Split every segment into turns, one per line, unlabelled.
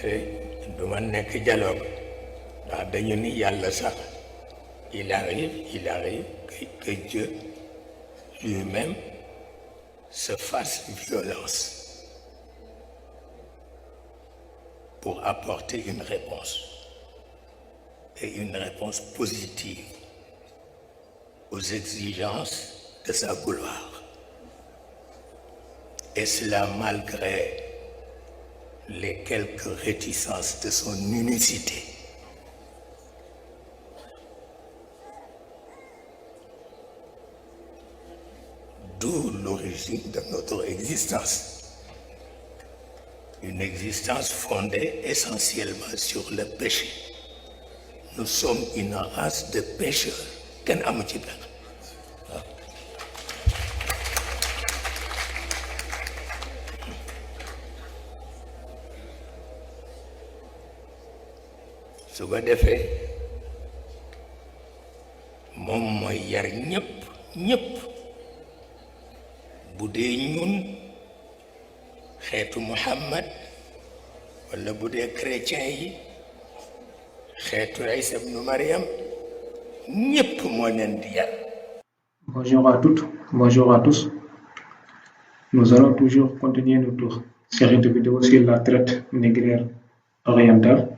du ma nekk dialogue ndax dañu ni yàlla sax il arrive que Dieu lui-même se fasse violence pour apporter une réponse, et une réponse positive aux exigences de sa gloire. Et cela malgré les quelques réticences de son unicité. D'où l'origine de notre existence. Une existence fondée essentiellement sur le péché. Nous sommes une race de pécheurs. Kenn amu ci pexe. su ko defee moom mooy yar ñépp bu dee ñun xeetu Muhammad wala bu dee chrétien yi xeetu Isa ibnu Mariam ñépp moo leen di yar.
Bonjour à toutes, bonjour à tous. Nous allons toujours continuer notre série de vidéos sur la traite négrière orientale.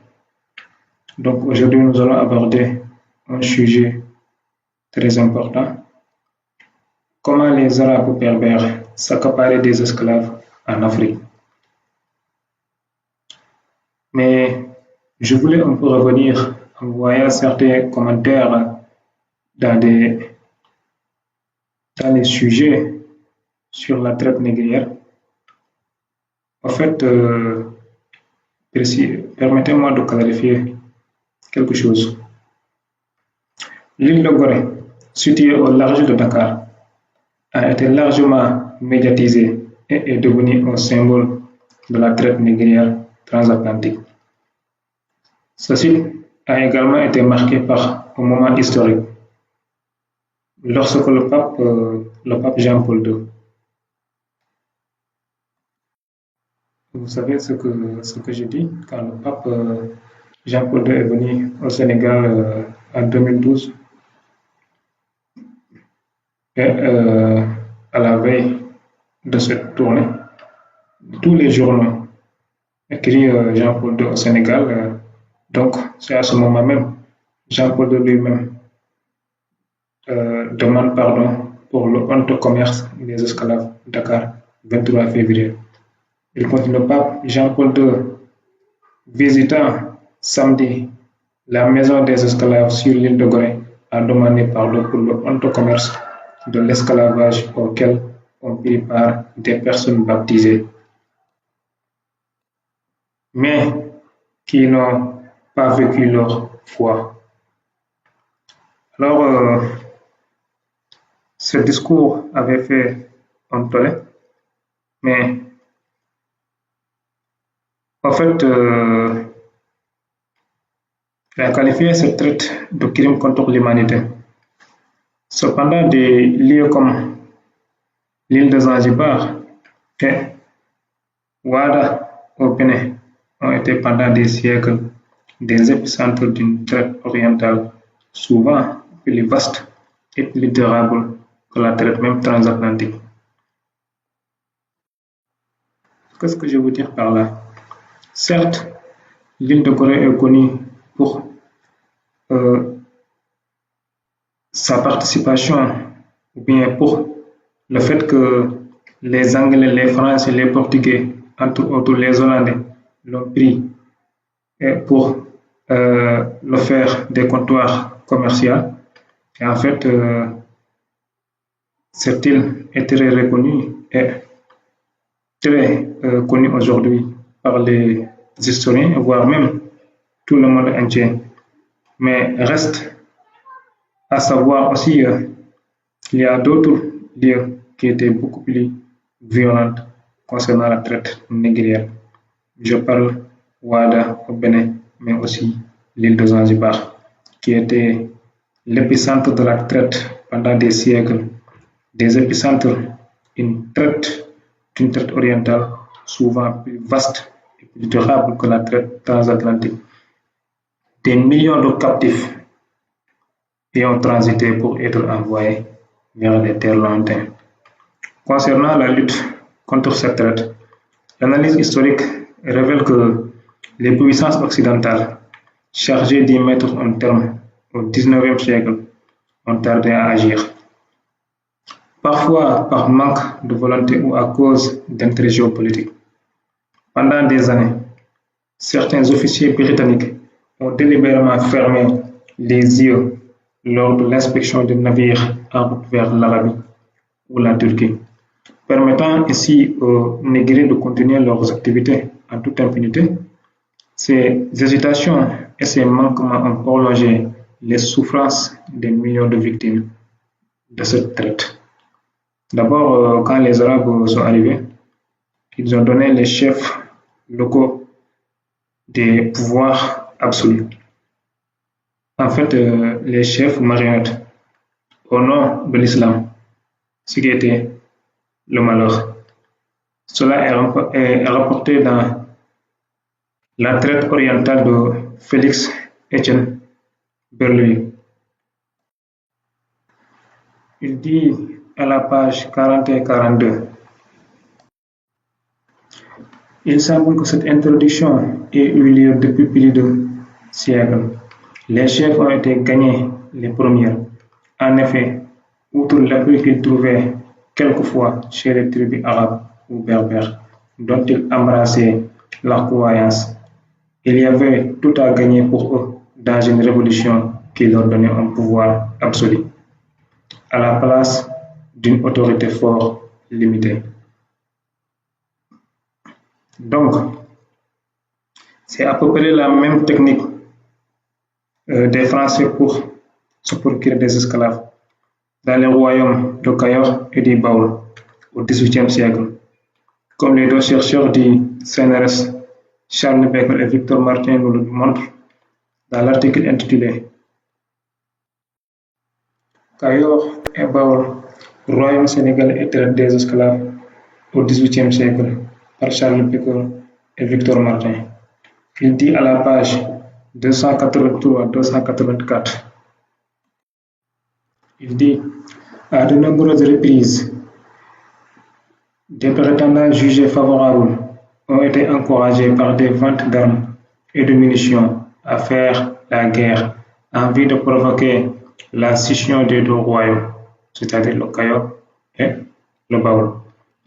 Donc aujourd'hui, nous allons aborder un sujet très important. Comment les Arabes berbères s'accaparaient des esclaves en Afrique. Mais je voulais un peu revenir en voyant certains commentaires dans les sujets sur la traite négrière. En fait, permettez-moi de clarifier quelque chose. L'île de Gorée, située au large de Dakar, a été largement médiatisée et est devenue un symbole de la traite négrière transatlantique. Ce site a également été marqué par un moment historique, lorsque le pape Jean-Paul II. Vous savez ce que je dis quand le pape Jean-Paul II est venu au Sénégal en 2012 et à la veille de cette tournée, tous les journaux écrits Jean-Paul II au Sénégal, donc c'est à ce moment même Jean-Paul II lui-même demande pardon pour le honteux commerce des esclaves Dakar, 23 février. Il continue, le pape Jean-Paul II visitant samedi la maison des esclaves sur l'île de Gorée a demandé pardon pour le honteux commerce de l'esclavage auquel ont pris part des personnes baptisées, mais qui n'ont pas vécu leur foi. Alors, ce discours avait fait un tollé, mais en fait, il a qualifié cette traite de crime contre l'humanité. Cependant, des lieux comme l'île de Zanzibar et Ouada au Bénin ont été pendant des siècles des épicentres d'une traite orientale souvent plus vaste et plus durable que la traite même transatlantique. Qu'est-ce que je veux dire par là? Certes, l'île de Gorée est connue pour sa participation, ou bien pour le fait que les Anglais, les Français, les Portugais, entre autres les Hollandais, l'ont pris pour le faire des comptoirs commerciaux. Et en fait, cette île est très reconnue et très connue aujourd'hui par les historiens, voire même tout le monde entier. Mais reste à savoir aussi qu'il y a d'autres lieux qui étaient beaucoup plus violents concernant la traite négrière. Je parle Ouada au Bénin, mais aussi l'île de Zanzibar, qui était l'épicentre de la traite pendant des siècles, des épicentres d'une traite orientale souvent plus vaste et plus durable que la traite transatlantique. Des millions de captifs y ont transité pour être envoyés vers des terres lointaines. Concernant la lutte contre cette traite, l'analyse historique révèle que les puissances occidentales, chargées d'y mettre un terme au XIXe siècle, ont tardé à agir. Parfois par manque de volonté ou à cause d'intérêts géopolitiques. Pendant des années, certains officiers britanniques ont délibérément fermé les yeux lors de l'inspection de navires en route vers l'Arabie ou la Turquie, permettant ainsi aux négriers de continuer leurs activités en toute impunité. Ces hésitations et ces manquements ont prolongé les souffrances des millions de victimes de cette traite. D'abord, quand les Arabes sont arrivés, ils ont donné les chefs locaux des pouvoirs absolus. En fait, les chefs marionnettes, au nom de l'islam, ce qui était le malheur. Cela est rapporté dans la traite orientale de Félix Etienne Berluy. Il dit à la page 41-42. Il semble que cette introduction ait eu lieu depuis plus de siècles. Les chefs ont été gagnés les premiers. En effet, outre l'appui qu'ils trouvaient quelquefois chez les tribus arabes ou berbères, dont ils embrassaient la croyance, il y avait tout à gagner pour eux dans une révolution qui leur donnait un pouvoir absolu, à la place d'une autorité fort limitée. Donc, c'est à peu près la même technique des Français pour se procurer des esclaves dans les royaumes de Cayor et du Baoul au XVIIIe siècle. Comme les deux chercheurs du CNRS, Charles Baker et Victor Martin, nous le montrent dans l'article intitulé Cayor et Baoul, royaume sénégalais et traite des esclaves au XVIIIe siècle par Charles Baker et Victor Martin. Il dit à la page 283-284, il dit à de nombreuses reprises, des prétendants jugés favorables ont été encouragés par des ventes d'armes et de munitions à faire la guerre en vue de provoquer la scission des deux royaumes, c'est-à-dire le Cayor et le Baoul.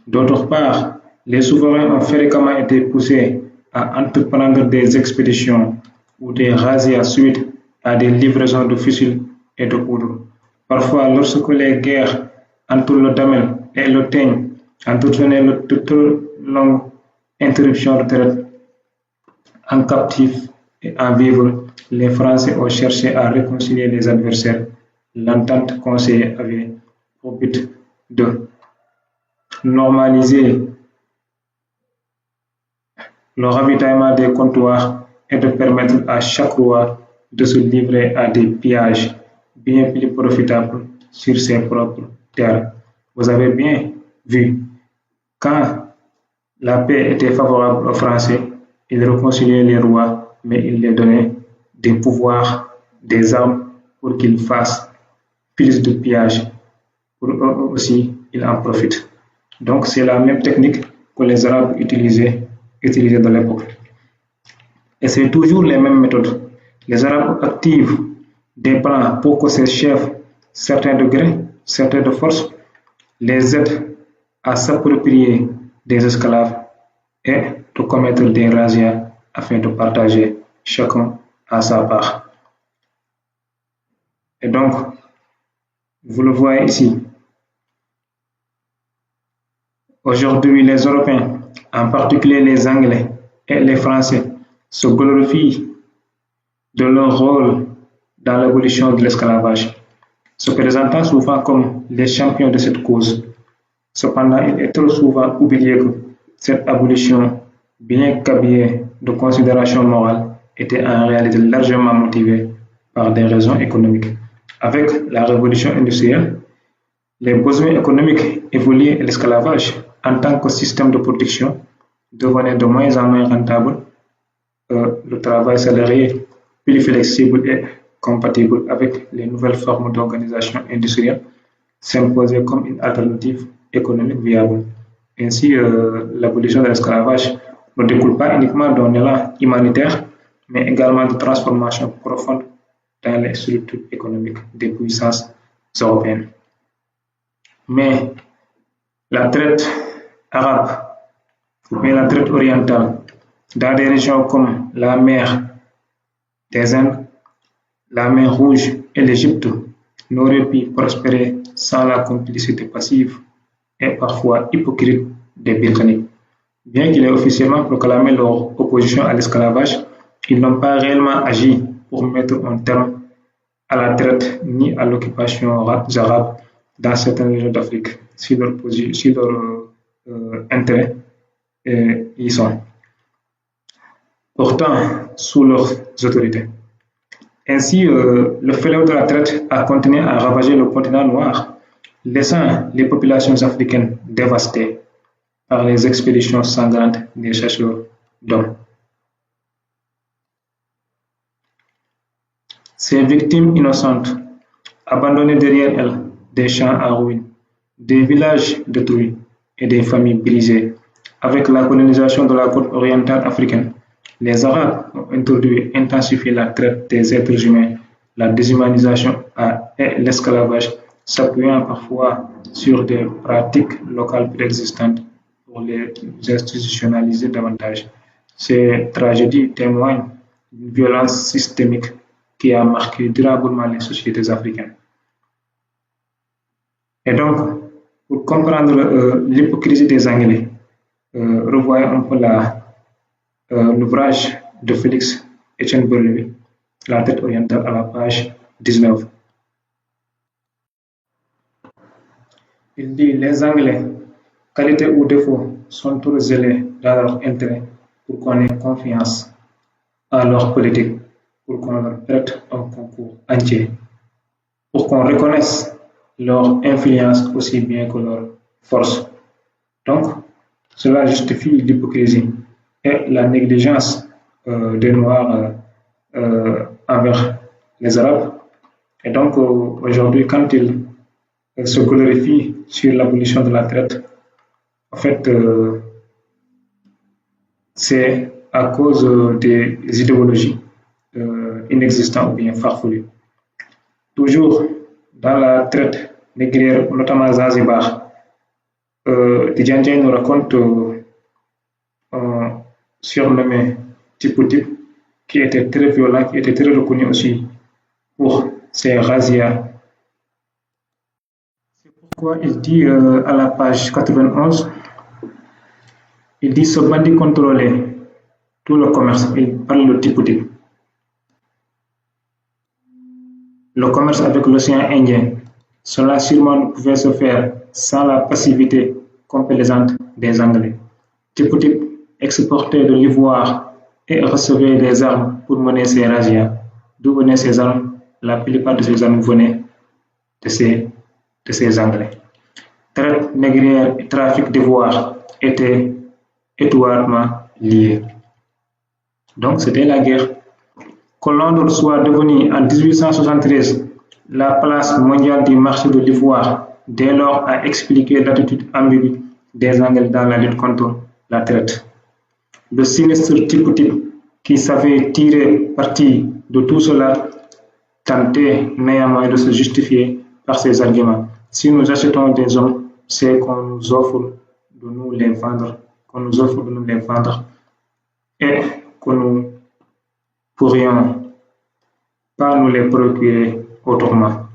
D'autre part, les souverains ont fréquemment été poussés à entreprendre des expéditions ou des razzias suite à des livraisons de fusils et de poudre. Parfois, lorsque les guerres entre le Damel et le Teigne entraînaient de trop longues interruptions de traite en captifs et en vivres, les Français ont cherché à réconcilier les adversaires. L'entente conseillée avait pour but de normaliser le ravitaillement des comptoirs et de permettre à chaque roi de se livrer à des pillages bien plus profitables sur ses propres terres. Vous avez bien vu, quand la paix était favorable aux Français, ils réconciliaient les rois, mais ils leur donnaient des pouvoirs, des armes pour qu'ils fassent plus de pillages. Pour eux aussi, ils en profitent. Donc, c'est la même technique que les Arabes utilisaient de l'époque. Et c'est toujours les mêmes méthodes. Les Arabes activent des plans pour que ces chefs, certains de gré, certains de force, les aident à s'approprier des esclaves et de commettre des razzias afin de partager chacun à sa part. Et donc, vous le voyez ici. Aujourd'hui, les Européens, en particulier les Anglais et les Français, se glorifient de leur rôle dans l'abolition de l'esclavage, se présentant souvent comme les champions de cette cause. Cependant, il est trop souvent oublié que cette abolition, bien qu'habillée de considérations morales, était en réalité largement motivée par des raisons économiques. Avec la révolution industrielle, les besoins économiques évoluaient et l'esclavage, en tant que système de production, devenait de moins en moins rentable, le travail salarié plus flexible et compatible avec les nouvelles formes d'organisation industrielle s'imposait comme une alternative économique viable. Ainsi, l'abolition de l'esclavage ne découle pas uniquement d'un élan humanitaire, mais également de transformation profonde dans les structures économiques des puissances européennes. Mais la traite arabe ou bien la traite orientale dans des régions comme la mer des Indes, la mer Rouge et l'Égypte n'auraient pu prospérer sans la complicité passive et parfois hypocrite des Britanniques. Bien qu'ils aient officiellement proclamé leur opposition à l'esclavage, ils n'ont pas réellement agi pour mettre un terme à la traite ni à l'occupation arabe dans certaines régions d'Afrique, si leurs intérêts y sont, pourtant sous leurs autorités. Ainsi, le fléau de la traite a continué à ravager le continent noir, laissant les populations africaines dévastées par les expéditions sanglantes des chasseurs d'hommes. Ces victimes innocentes, abandonnées derrière elles, des champs à ruines, des villages détruits et des familles brisées. Avec la colonisation de la côte orientale africaine, les Arabes ont introduit et intensifié la traite des êtres humains, la déshumanisation et l'esclavage, s'appuyant parfois sur des pratiques locales préexistantes pour les institutionnaliser davantage. Ces tragédies témoignent d'une violence systémique qui a marqué durablement les sociétés africaines. Et donc, pour comprendre l'hypocrisie des Anglais, revoyons un peu l'ouvrage de Félix Etienne Berluy, La traite orientale, à la page 19. Il dit: les Anglais, qualité ou défaut, sont trop zélés dans leur intérêt pour qu'on ait confiance en leur politique, pour qu'on leur prête un concours entier, pour qu'on reconnaisse leur influence aussi bien que leur force. Donc, cela justifie l'hypocrisie et la négligence des Noirs envers les Arabes. Et donc, aujourd'hui, quand ils se glorifient sur l'abolition de la traite, en fait, c'est à cause des idéologies inexistantes ou bien farfelues. Toujours dans la traite négrière, notamment à Zanzibar, Tidjandien nous raconte un surnommé Tipou-Tip qui était très violent, qui était très reconnu aussi pour ses razzias. C'est pourquoi il dit à la page 91, il dit: ce bandit contrôlait tout le commerce. Il parle de Tipou-Tip. Le commerce avec l'océan Indien, cela sûrement ne pouvait se faire sans la passivité complaisante des Anglais. Tipou-Tip exportait de l'ivoire et recevait des armes pour mener ses razzias. D'où venaient ces armes? La plupart de ces armes venaient de ces Anglais. Traite négrière et trafic d'ivoire étaient étroitement liés. Donc c'était la guerre. Que Londres soit devenu en 1873 la place mondiale du marché de l'ivoire, dès lors a expliqué l'attitude ambiguë des Anglais dans la lutte contre la traite. Le sinistre Tipou-Tip, qui savait tirer parti de tout cela, tentait néanmoins de se justifier par ses arguments. Si nous achetons des hommes, c'est qu'on nous offre de nous les vendre, et que nous pourrions pas nous les procurer autrement.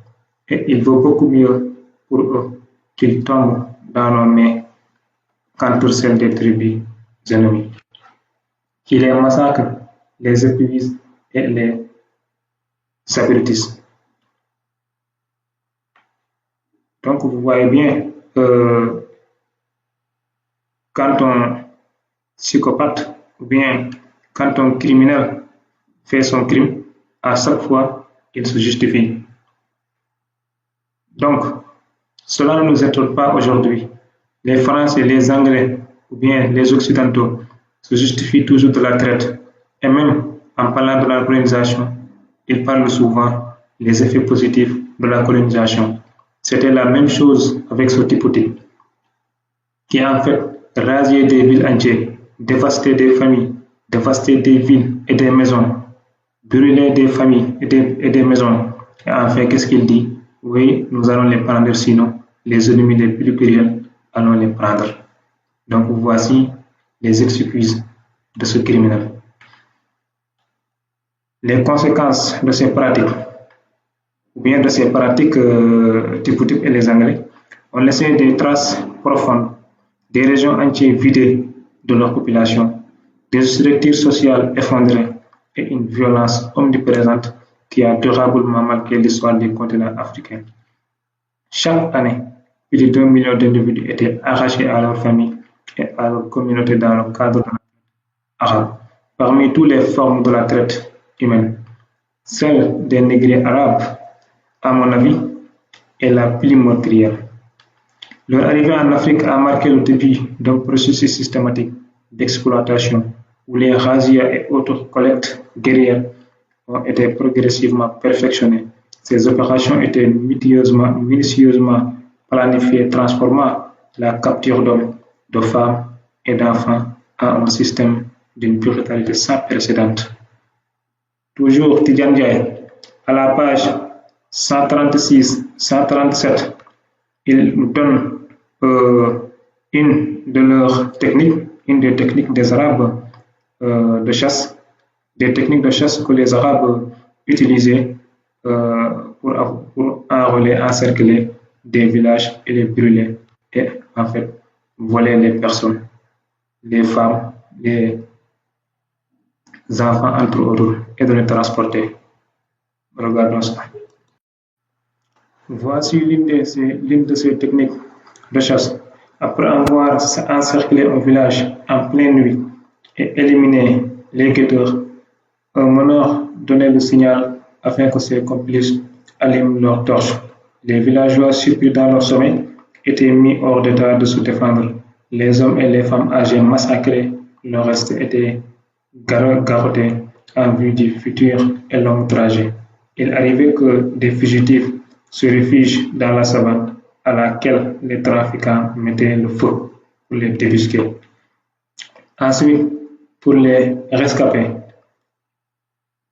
Et il vaut beaucoup mieux pour eux qu'ils tombent dans nos mains qu'entre celles des tribus ennemies, qui les massacrent, les épuisent et les abrutissent. Donc vous voyez bien, quand un psychopathe ou bien quand un criminel fait son crime, à chaque fois, il se justifie. Donc, cela ne nous étonne pas aujourd'hui. Les Français, les Anglais ou bien les Occidentaux se justifie toujours de la traite. Et même en parlant de la colonisation, il parle souvent des effets positifs de la colonisation. C'était la même chose avec ce type qui a en fait rasé des villes entières, dévasté des familles, dévasté des villes et des maisons, brûlé des familles et des maisons. Et enfin, qu'est-ce qu'il dit? Oui, nous allons les prendre, sinon les ennemis les plus cruels allons les prendre. Donc voici les excuses de ce criminel. Les conséquences de ces pratiques, ou bien de ces pratiques type et les Anglais, ont laissé des traces profondes, des régions entières vidées de leur population, des structures sociales effondrées et une violence omniprésente qui a durablement marqué l'histoire du continent africain. Chaque année, plus de 2 millions d'individus étaient arrachés à leur famille et à leur communauté dans le cadre de la traite arabe. Parmi toutes les formes de la traite humaine, celle des négriers arabes, à mon avis, est la plus meurtrière. Leur arrivée en Afrique a marqué le début d'un processus systématique d'exploitation où les razzias et autres collectes guerrières ont été progressivement perfectionnées. Ces opérations étaient minutieusement planifiées, transformant la capture d'hommes, de femmes et d'enfants en un système d'une brutalité sans précédent. Toujours Tidjane Ndiaye, à la page 136-137, il nous donne une des techniques des Arabes de chasse, des techniques de chasse que les Arabes utilisaient pour enrôler, encercler des villages et les brûler et en fait voler les personnes, les femmes, les enfants entre autres et de les transporter. Regardons ça. Voici l'une de ces techniques de chasse. Après avoir encerclé un village en pleine nuit et éliminé les guetteurs, un meneur donnait le signal afin que ses complices allument leurs torches. Les villageois, surpris dans leur sommeil, étaient mis hors d'état de se défendre. Les hommes et les femmes âgées massacrés, le reste était garrotté en vue du futur et long trajet. Il arrivait que des fugitifs se réfugient dans la savane à laquelle les trafiquants mettaient le feu pour les débusquer. Ensuite, pour les rescapés,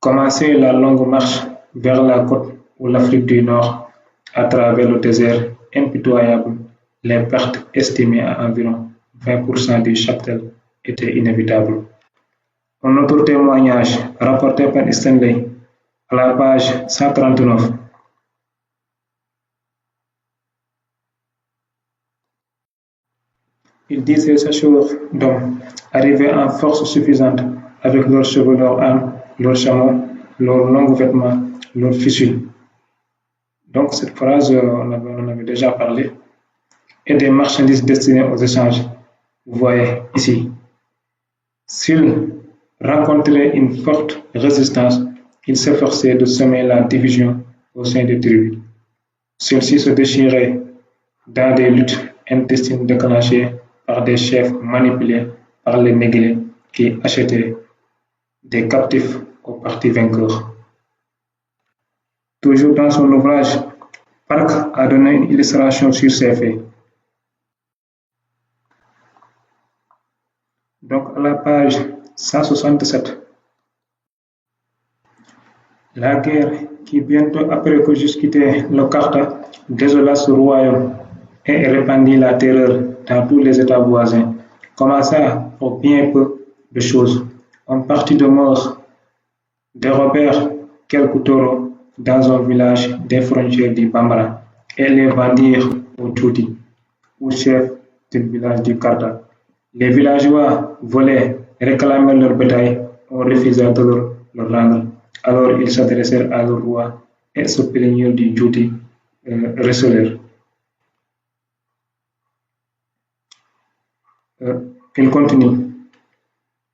commençait la longue marche vers la côte ou l'Afrique du Nord à travers le désert impitoyable. Les pertes estimées à environ 20% du cheptel étaient inévitables. Un autre témoignage rapporté par Stanley à la page 139. Il dit ces chasseurs d'hommes arrivaient en force suffisante avec leurs chevaux, leurs ânes, leurs chameaux, leurs longs vêtements, leurs fusils. Donc cette phrase, on en avait déjà parlé, et des marchandises destinées aux échanges. Vous voyez ici. S'ils rencontraient une forte résistance, ils s'efforçaient de semer la division au sein des tribus. Celles-ci se déchiraient dans des luttes intestines déclenchées par des chefs manipulés par les négriers qui achetaient des captifs aux partis vainqueurs. Toujours dans son ouvrage, Park a donné une illustration sur ces faits. Donc à la page 167, la guerre qui bientôt après que j'eusse quitté le Carta désola ce royaume et répandit la terreur dans tous les États voisins, commença pour bien peu de choses. Un parti de morts dérobèrent quelques taureaux dans un village des frontières du Bambara et les vendirent aux Tchouti, ou chef du village du Carta. Les villageois volés réclamaient leur bétail, on refusa de leur rendre. Alors ils s'adressèrent à leur roi et se plaignirent du Tchouti receleur. Il continue.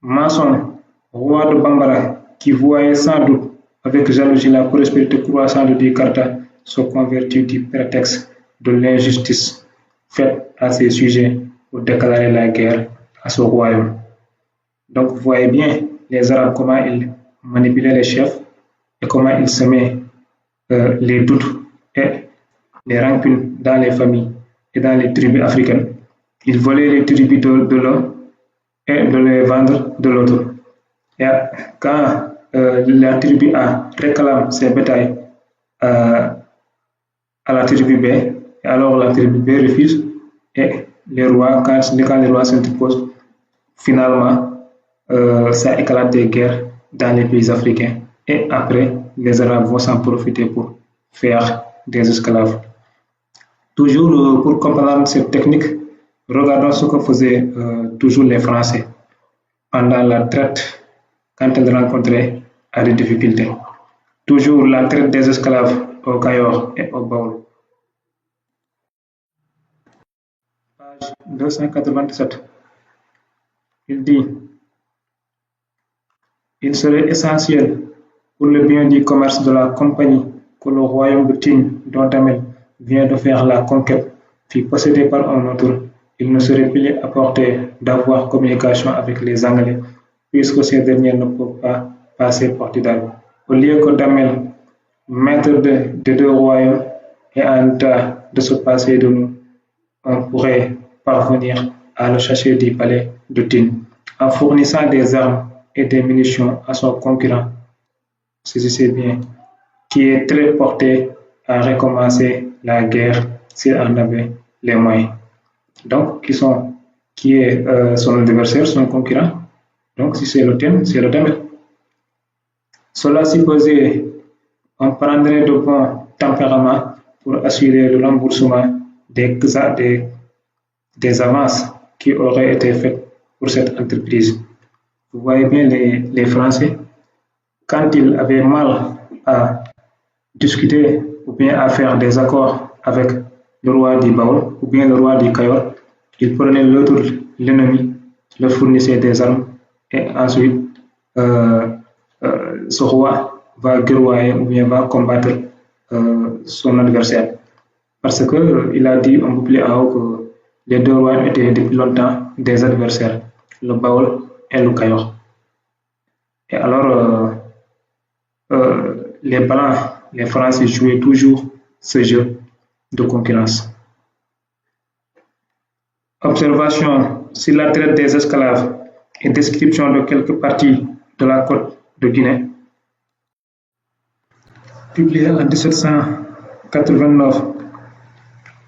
Manson, roi de Bambara, qui voyait sans doute avec jalousie la prospérité croissante du Carta, se convertit du prétexte de l'injustice faite à ses sujets pour déclarer la guerre à ce royaume. Donc, vous voyez bien les Arabes, comment ils manipulaient les chefs et comment ils semaient les doutes et les rancunes dans les familles et dans les tribus africaines. Ils volaient les tribus de l'un et de les vendre de l'autre. Et quand la tribu A réclame ses bétails euh, à la tribu B, et alors la tribu B refuse, et les rois, quand les rois s'interposent, finalement, ça éclate des guerres dans les pays africains. Et après, les Arabes vont s'en profiter pour faire des esclaves. Toujours pour comprendre cette technique, regardons ce que faisaient toujours les Français pendant la traite quand ils rencontraient des difficultés. Toujours la traite des esclaves au Cayor et au Baoul. Page 287. Il dit: il serait essentiel pour le bien du commerce de la compagnie que le royaume de Tignes, dont Damel vient de faire la conquête, fût possédé par un autre. Il ne serait plus à portée d'avoir communication avec les Anglais, puisque ces derniers ne peuvent pas passer Portugal. Au lieu que Damel, maître des deux royaumes, est en état de se passer de nous, on pourrait parvenir à le chasser du palais de Tignes en fournissant des armes et des munitions à son concurrent, saisissez bien, qui est très porté à recommencer la guerre s'il en avait les moyens. Donc, qui est son adversaire, son concurrent. Donc, si c'est le thème, c'est le Damel. Cela supposé, on prendrait de bons tempéraments pour assurer le remboursement des avances qui auraient été faites pour cette entreprise. Vous voyez bien les Français, quand ils avaient mal à discuter ou bien à faire des accords avec le roi du Baoul ou bien le roi du Cayor, ils prenaient l'autre, l'ennemi, leur fournissaient des armes et ensuite ce roi va guerroyer ou bien va combattre son adversaire. Parce qu'il a dit un peu plus en haut que les deux rois étaient depuis longtemps des adversaires, le Baoul et le Cayor. Et alors, les Blancs, les Français jouaient toujours ce jeu de concurrence. Observation sur la traite des esclaves et description de quelques parties de la côte de Guinée. Publié en 1789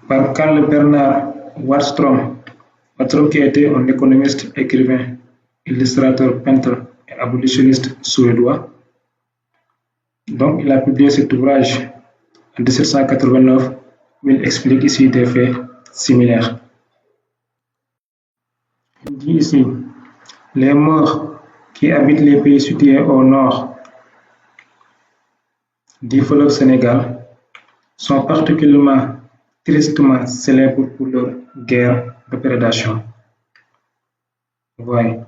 par Karl Bernard Wahlström, qui était un économiste, écrivain, illustrateur, peintre et abolitionniste suédois. Donc, il a publié cet ouvrage en 1789 où il explique ici des faits similaires. Il dit ici: les Maures qui habitent les pays situés au nord du fleuve Sénégal sont particulièrement tristement célèbres pour leur guerre de prédation. Voyez.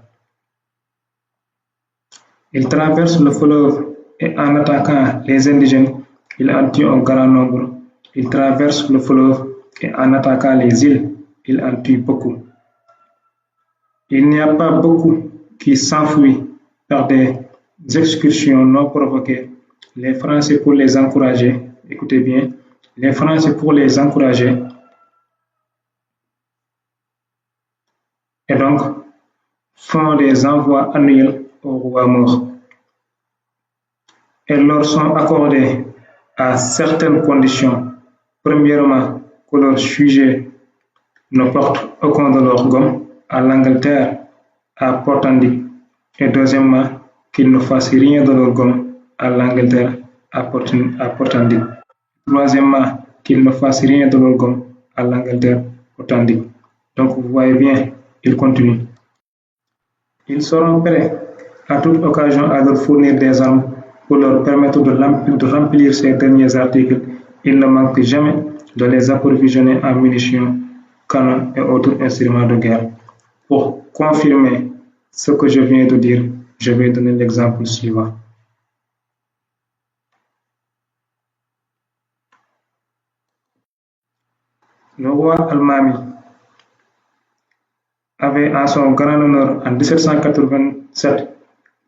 Ils traversent le fleuve et en attaquant les indigènes, ils en tuent un grand nombre. Ils traversent le fleuve et en attaquant les îles, ils en tuent beaucoup. Il n'y a pas beaucoup qui s'enfuient par des excursions non provoquées. Les Français, pour les encourager, écoutez bien, les Français, pour les encourager, et donc font des envois annuels au roi mort. Elles leur sont accordées à certaines conditions. Premièrement, que leur sujet ne porte aucun de leurs gommes à l'Angleterre, à Portandic, et deuxièmement, qu'ils ne fassent rien de leur gomme à l'Angleterre, à Portandic. Troisièmement, qu'ils ne fassent rien de leur gomme à l'Angleterre, Portandic. Donc, vous voyez bien, il continue. Ils seront prêts à toute occasion à leur fournir des armes pour leur permettre de remplir ces derniers articles. Il ne manque jamais de les approvisionner en munitions, canons et autres instruments de guerre. Pour confirmer ce que je viens de dire, je vais donner l'exemple suivant. Le roi Al-Mami avait en son grand honneur en 1787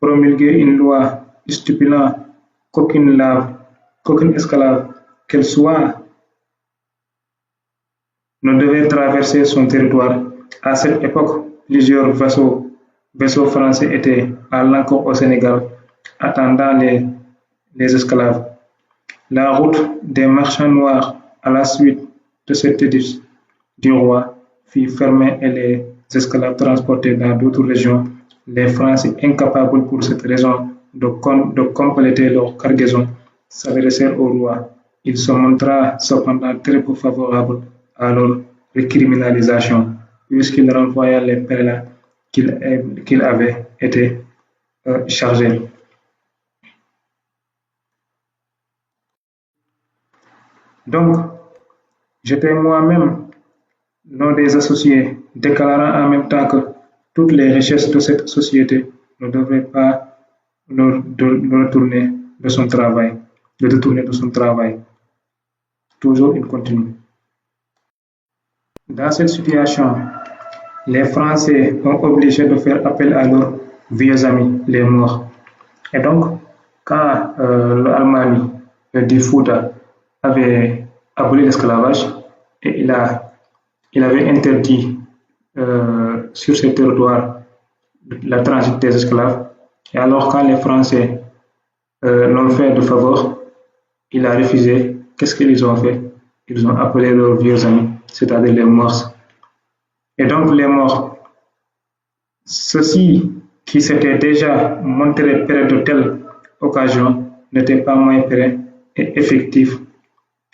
promulgué une loi stipulant qu'aucune esclave, qu'elle soit, ne devait traverser son territoire. À cette époque, plusieurs vaisseaux français étaient à l'ancre au Sénégal, attendant les esclaves. La route des marchands noirs à la suite de cet édit du roi fut fermée et les esclaves transportés dans d'autres régions. Les Français, incapables pour cette raison de compléter leur cargaison, s'adressèrent au roi. Il se montra cependant très peu favorable à leur récriminalisation, puisqu'il renvoya les pèlerins qu'il avait été chargés. Donc, j'étais moi-même l'un des associés, déclarant en même temps que toutes les richesses de cette société ne devraient pas le retourner de son travail, le détourner de son travail. Toujours, il continue. Dans cette situation, les Français ont obligé de faire appel à leurs vieux amis, les Morts. Et donc, quand l'Allemagne du Fouta avait aboli l'esclavage et il avait interdit sur ces territoires la transit des esclaves, et alors quand les Français l'ont fait de faveur, il a refusé. Qu'est-ce qu'ils ont fait? Ils ont appelé leurs vieux amis, c'est-à-dire les Morts. Et donc les Morts, ceux-ci qui s'étaient déjà montrés près de telle occasion, n'étaient pas moins prêts et effectifs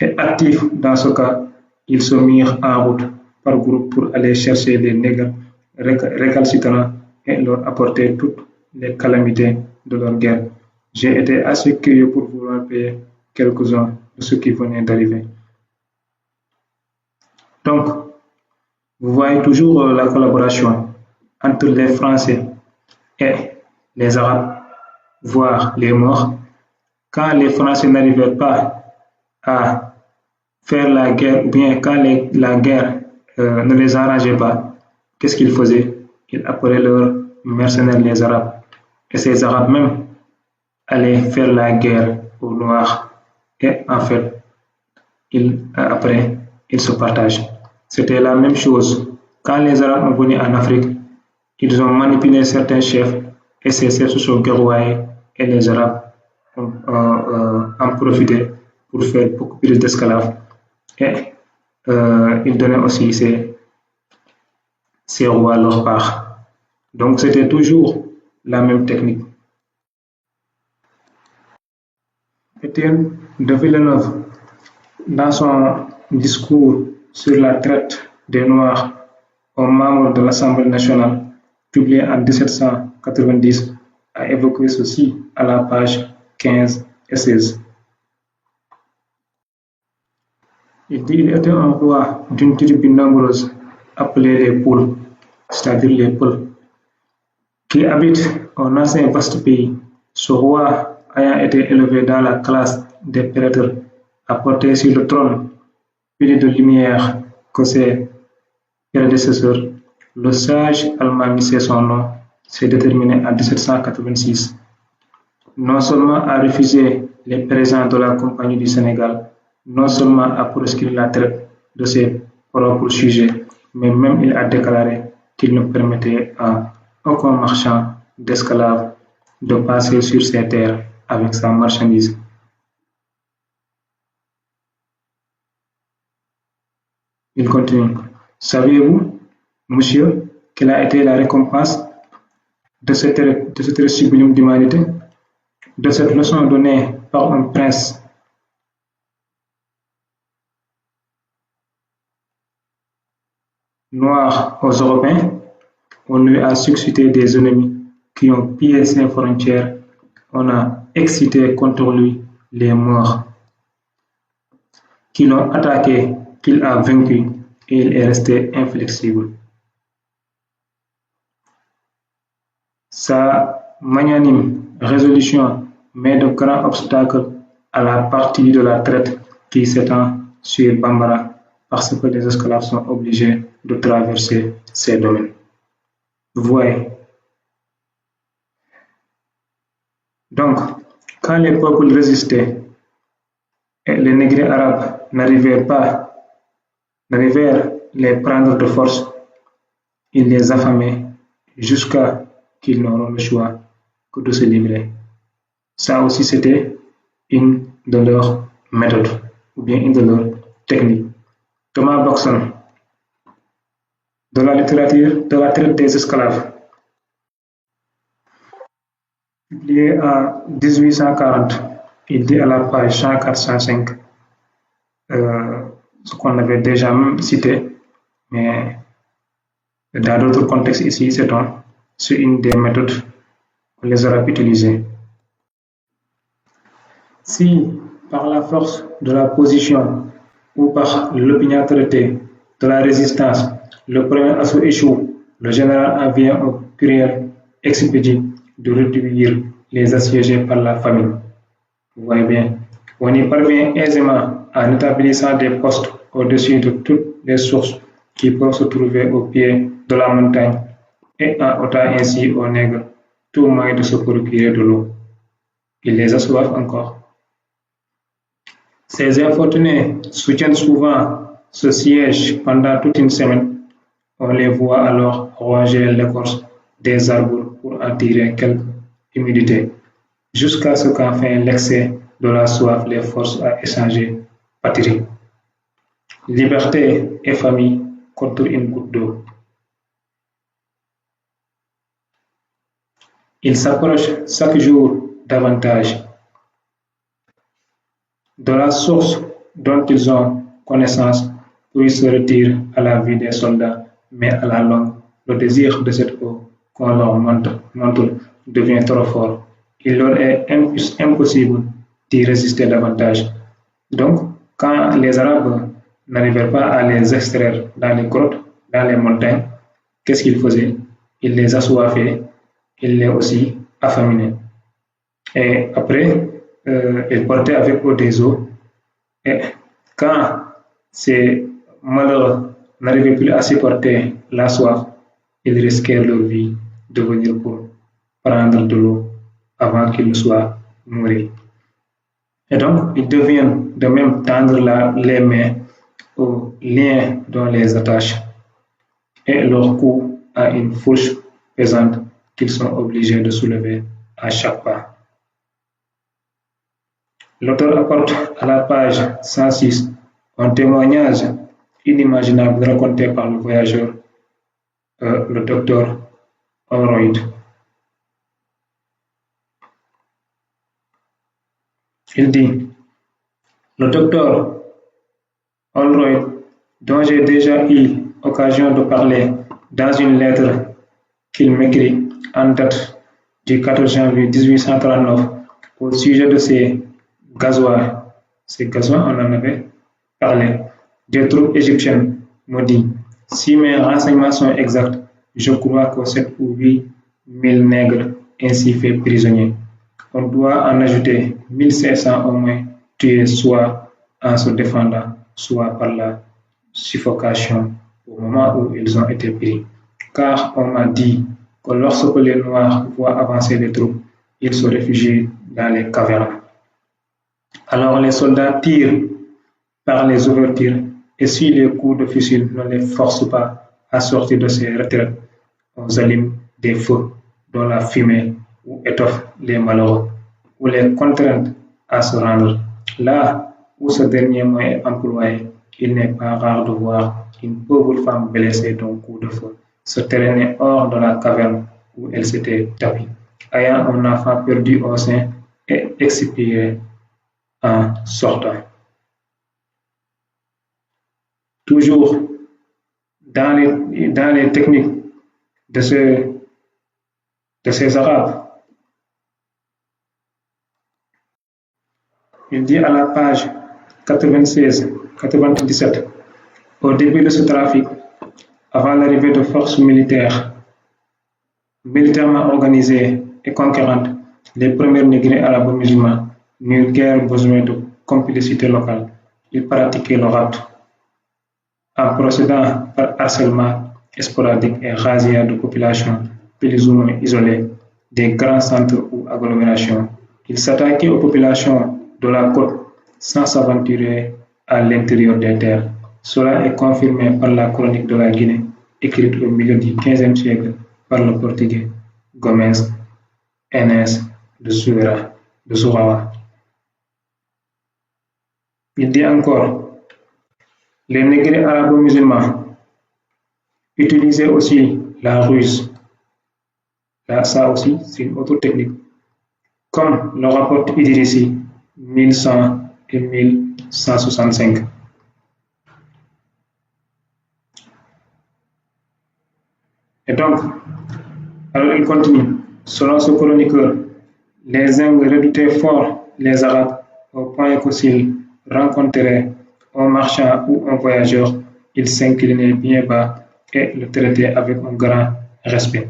et actifs. Dans ce cas, ils se mirent en route par groupe pour aller chercher les nègres récalcitrants et leur apporter toutes les calamités de leur guerre. J'ai été assez curieux pour vouloir payer quelques-uns de ceux qui venaient d'arriver. Donc, vous voyez toujours la collaboration entre les Français et les Arabes, voire les Morts. Quand les Français n'arrivaient pas à faire la guerre, ou bien quand la guerre ne les arrangeait pas, qu'est-ce qu'ils faisaient? Ils appelaient leurs mercenaires les Arabes. Et ces Arabes même allaient faire la guerre aux Noirs. Et en fait, après, ils se partagent. C'était la même chose. Quand les Arabes ont venu en Afrique, ils ont manipulé certains chefs et ces chefs se sont guerroyés et les Arabes ont en profité pour faire beaucoup plus d'esclaves. Et ils donnaient aussi ces rois leur part. Donc c'était toujours la même technique. Étienne de Villeneuve, dans son discours sur la traite des Noirs aux membres de l'Assemblée nationale, publié en 1790, a évoqué ceci à la page 15 et 16. Il dit qu'il était un roi d'une tribu nombreuse appelée les Pouls, c'est-à-dire les Peuls, qui habite un assez vaste pays. Ce roi ayant été élevé dans la classe des prêtres, a porté sur le trône plus de lumière que ses prédécesseurs. Le sage Almamissé, son nom, s'est déterminé en 1786. Non seulement a refusé les présents de la Compagnie du Sénégal, non seulement a proscrit la traite de ses propres sujets, mais même il a déclaré qu'il ne permettait à aucun marchand d'esclaves de passer sur ses terres avec sa marchandise. Il continue. Saviez-vous, monsieur, quelle a été la récompense de cette sublime d'humanité, de cette leçon donnée par un prince noir aux Européens? On lui a suscité des ennemis qui ont pillé ses frontières. On a excité contre lui les Morts, qui l'ont attaqué, qu'il a vaincu, et il est resté inflexible. Sa magnanime résolution met de grands obstacles à la partie de la traite qui s'étend sur Bambara parce que les esclaves sont obligés de traverser ces domaines. Vous voyez. Donc, quand les peuples résistaient et les négrés arabes n'arrivèrent les prendre de force, ils les affamaient jusqu'à qu'ils n'auront le choix que de se livrer. Ça aussi, c'était une de leurs méthodes ou bien une de leurs techniques. Thomas Buxton, de la littérature de la traite des esclaves, publié en 1840, il dit à la page 104-105 ce qu'on avait déjà même cité, mais dans d'autres contextes ici, c'est une des méthodes que les Arabes utilisaient. Si, par la force de la position ou par l'opiniâtreté de la résistance, le premier assaut échoue, le général en vient au cruel expédient de réduire les assiégés par la famine. Vous voyez bien, on y parvient aisément en établissant des postes au-dessus de toutes les sources qui peuvent se trouver au pied de la montagne et en ôtant ainsi aux nègres tout moyen de se procurer de l'eau. Ils les assoiffent encore. Ces infortunés soutiennent souvent ce siège pendant toute une semaine. On les voit alors ronger l'écorce des arbres pour en tirer quelque humidité, jusqu'à ce qu'enfin l'excès de la soif les force à échanger patrie. Liberté et famille contre une goutte d'eau. Ils s'approchent chaque jour davantage de la source dont ils ont connaissance, puis se retirent à la vue des soldats, mais à la longue, le désir de cette eau qu'on leur montre devient trop fort. Il leur est impossible d'y résister davantage. Donc, quand les Arabes n'arrivaient pas à les extraire dans les grottes, dans les montagnes, qu'est-ce qu'ils faisaient? Ils les assoiffaient, ils les aussi affaminaient. Et après, ils portaient avec eux des eaux. Et quand ces malheureux n'arrivaient plus à supporter la soif, ils risquèrent leur vie de venir pour prendre de l'eau avant qu'ils ne soient mouris. Et donc, ils deviennent de même tendre les mains aux liens dont les attachent et leur cou à une fourche pesante qu'ils sont obligés de soulever à chaque pas. L'auteur apporte à la page 106 un témoignage inimaginable raconté par le voyageur, le docteur Holroyd. Il dit: le docteur Holroyd, dont j'ai déjà eu occasion de parler dans une lettre qu'il m'écrit en date du 14 janvier 1839 au sujet de ces gazois, on en avait parlé, des troupes égyptiennes, me dit: si mes renseignements sont exacts, je crois que 7 ou 8 000 nègres ainsi faits prisonniers. On doit en ajouter 1500 au moins tués soit en se défendant, soit par la suffocation au moment où ils ont été pris. Car on m'a dit que lorsque les Noirs voient avancer les troupes, ils se réfugient dans les cavernes. Alors les soldats tirent par les ouvertures, et si les coups de fusil ne les forcent pas à sortir de ces retraites, on allume des feux dont la fumée ou étoffe les malheureux, ou les contraint à se rendre. Là où ce dernier moyen est employé, il n'est pas rare de voir une pauvre femme blessée d'un coup de feu se traîner hors de la caverne où elle s'était tapie, ayant un enfant perdu au sein et expiré en sortant. Toujours dans les techniques de ces Arabes, il dit à la page 96-97, au début de ce trafic, avant l'arrivée de forces militairement organisées et conquérantes, les premiers négrés arabo-musulmans n'eurent guère besoin de complicité locale. Ils pratiquaient le rapt en procédant par harcèlement sporadiques et razzias de populations plus ou moins isolées des grands centres ou agglomérations. Il s'attaquait aux populations de la côte sans s'aventurer à l'intérieur des terres. Cela est confirmé par la chronique de la Guinée, écrite au milieu du XVe siècle par le portugais Gomes Enes de Sourawa. Il dit encore, les négrés arabo-musulmans utilisaient aussi la ruse. Là, ça aussi, c'est une autre technique. Comme le rapporte Idrissi, 1100 et 1165. Et donc, alors il continue. Selon ce chroniqueur, les Indes redoutaient fort les Arabes au point que s'ils rencontraient un marchand ou un voyageur, ils s'inclinaient bien bas et le traitaient avec un grand respect,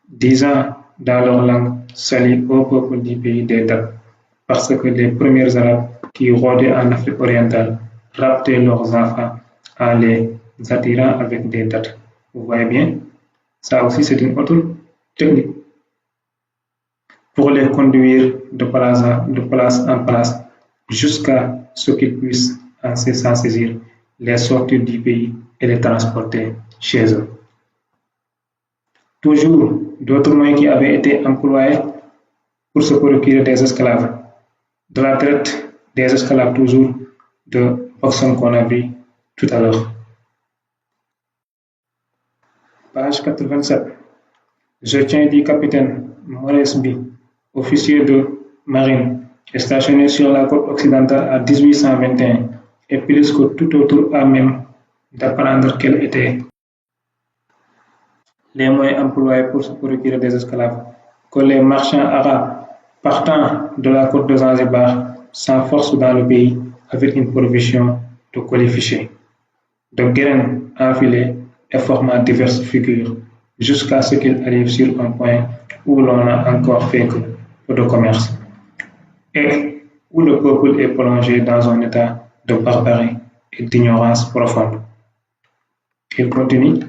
disant dans leur langue salut au peuple du pays des dates, parce que les premiers Arabes qui rôdaient en Afrique orientale raptaient leurs enfants en les attirant avec des dates. Vous voyez bien, ça aussi c'est une autre technique pour les conduire de place en place jusqu'à ce qu'ils puissent s'en saisir, les sortir du pays et les transporter chez eux. Toujours d'autres moyens qui avaient été employés pour se procurer des esclaves, de la traite des esclaves toujours de Oxon qu'on a vu tout à l'heure. Page 87. Je tiens du capitaine Maurice B, officier de marine, stationné sur la côte occidentale en 1821, et plus que tout autre à même d'apprendre quels étaient les moyens employés pour se procurer des esclaves, que les marchands arabes partant de la côte de Zanzibar s'enforcent dans le pays avec une provision de colifichets, de graines enfilées et formant diverses figures, jusqu'à ce qu'ils arrivent sur un point où l'on n'a encore fait que peu de commerce, et où le peuple est plongé dans un état de barbarie et d'ignorance profonde. Il continue.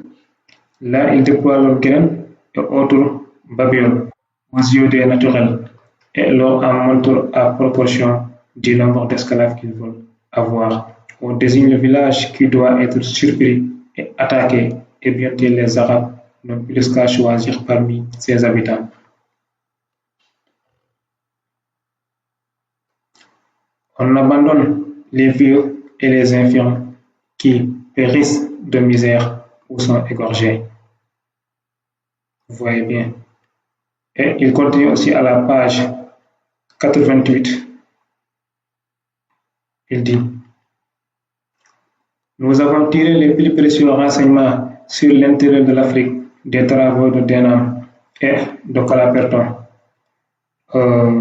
Là, ils déploient leurs graines et autres babioles aux yeux des naturels et leur en montrent à proportion du nombre d'esclaves qu'ils veulent avoir. On désigne le village qui doit être surpris et attaqué, et bientôt les Arabes n'ont plus qu'à choisir parmi ses habitants. On abandonne les vieux et les infirmes qui périssent de misère ou sont égorgés. Vous voyez bien. Et il continue aussi à la page 88. Il dit, nous avons tiré les plus précieux renseignements sur l'intérieur de l'Afrique des travaux de Denham et de Calaperton.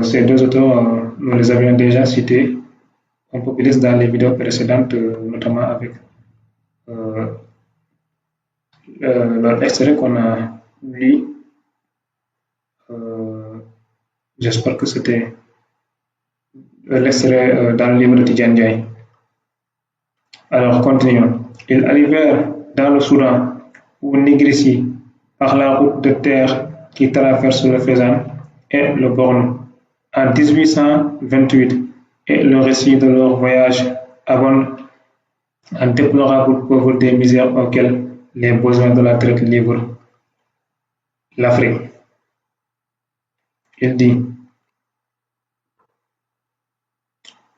Ces deux auteurs, nous les avions déjà cités un peu plus dans les vidéos précédentes, notamment avec leur extrait qu'on a lu. J'espère que c'était l'extrait dans le livre de Tidjane Ndiaye. Alors, continuons. Ils arrivèrent dans le Soudan, ou Négrissi, par la route de terre qui traverse le Fezzan et le Borno, en 1828, et le récit de leur voyage abonde en déplorable pauvre des misères auxquelles les besoins de la traite livrent l'Afrique. Il dit,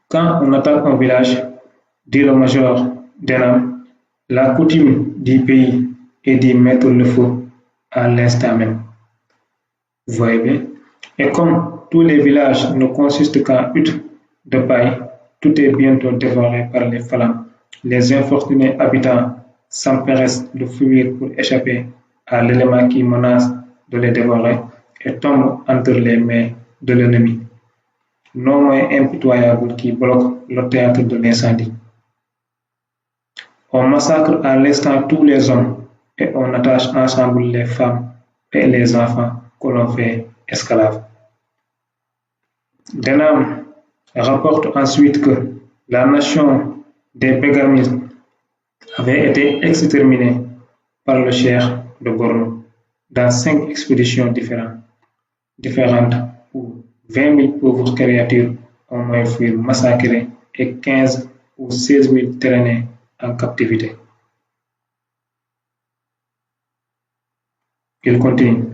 quand on attaque un village, dit le major Denham, la coutume du pays est d'y mettre le feu à l'instant même. Vous voyez bien. Et comme tous les villages ne consistent qu'en huttes de paille, tout est bientôt dévoré par les flammes. Les infortunés habitants s'empressent de fuir pour échapper à l'élément qui menace de les dévorer et tombent entre les mains de l'ennemi, non moins impitoyable qui bloque le théâtre de l'incendie. On massacre à l'instant tous les hommes et on attache ensemble les femmes et les enfants que l'on fait esclaves. Denham rapporte ensuite que la nation des Begamites avait été exterminée par le cheikh de Borno dans 5 expéditions différentes où 20 000 pauvres créatures ont moins fui massacrées et 15 ou 16 000 traînés en captivité. Il continue.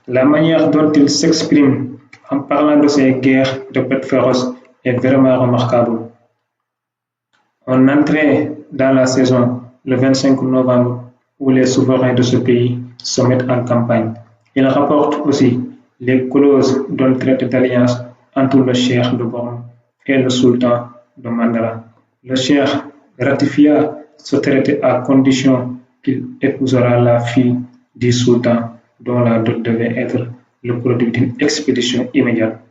La manière dont il s'exprime en parlant de ces guerres de bêtes féroces est vraiment remarquable. On entrait dans la saison le 25 novembre où les souverains de ce pays se mettent en campagne. Il rapporte aussi les clauses d'un traité d'alliance entre le cheikh de Borno et le sultan de Mandara. Le cheikh ratifia ce traité à condition qu'il épousera la fille du sultan dont la dot devait être le produit d'une expédition immédiate.